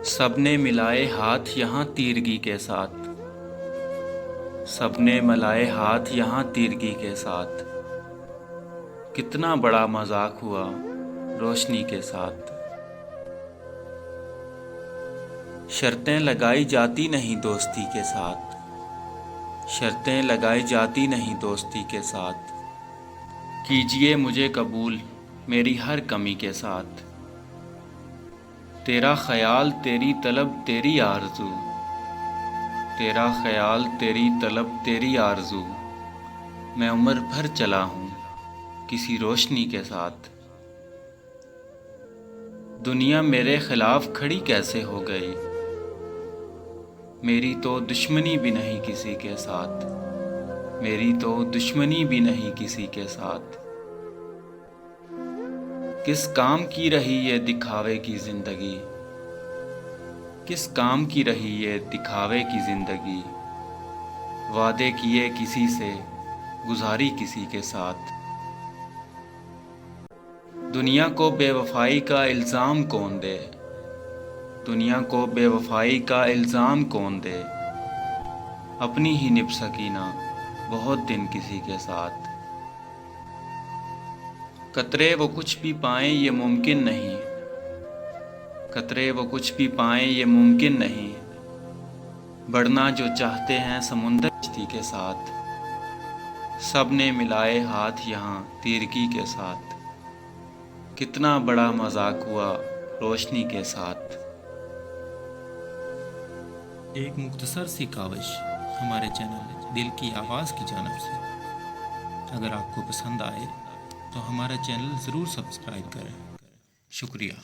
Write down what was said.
सबने मिलाए हाथ यहाँ तीरगी के साथ, सबने मिलाए हाथ यहाँ तीरगी के साथ। कितना बड़ा मजाक हुआ रोशनी के साथ। शर्तें लगाई जाती नहीं दोस्ती के साथ, शर्तें लगाई जाती नहीं दोस्ती के साथ। कीजिए मुझे कबूल मेरी हर कमी के साथ। तेरा ख्याल तेरी तलब तेरी आरज़ू, तेरा ख्याल तेरी तलब तेरी आरज़ू। मैं उम्र भर चला हूँ किसी रोशनी के साथ। दुनिया मेरे खिलाफ खड़ी कैसे हो गई, मेरी तो दुश्मनी भी नहीं किसी के साथ, मेरी तो दुश्मनी भी नहीं किसी के साथ। किस काम की रही ये दिखावे की ज़िंदगी, किस काम की रही ये दिखावे की ज़िंदगी। वादे किए किसी से गुजारी किसी के साथ। दुनिया को बेवफाई का इल्ज़ाम कौन दे, दुनिया को बेवफाई का इल्ज़ाम कौन दे। अपनी ही निभ सकी ना बहुत दिन किसी के साथ। कतरे वो कुछ भी पाएं ये मुमकिन नहीं, कतरे वो कुछ भी पाएं ये मुमकिन नहीं। बढ़ना जो चाहते हैं समुंदर कश्ती के साथ। सब ने मिलाए हाथ यहाँ तीरगी के साथ। कितना बड़ा मजाक हुआ रोशनी के साथ। एक मुख्तसर सी काविश हमारे चैनल दिल की आवाज़ की जानिब से। अगर आपको पसंद आए तो हमारा चैनल ज़रूर सब्सक्राइब करें। शुक्रिया।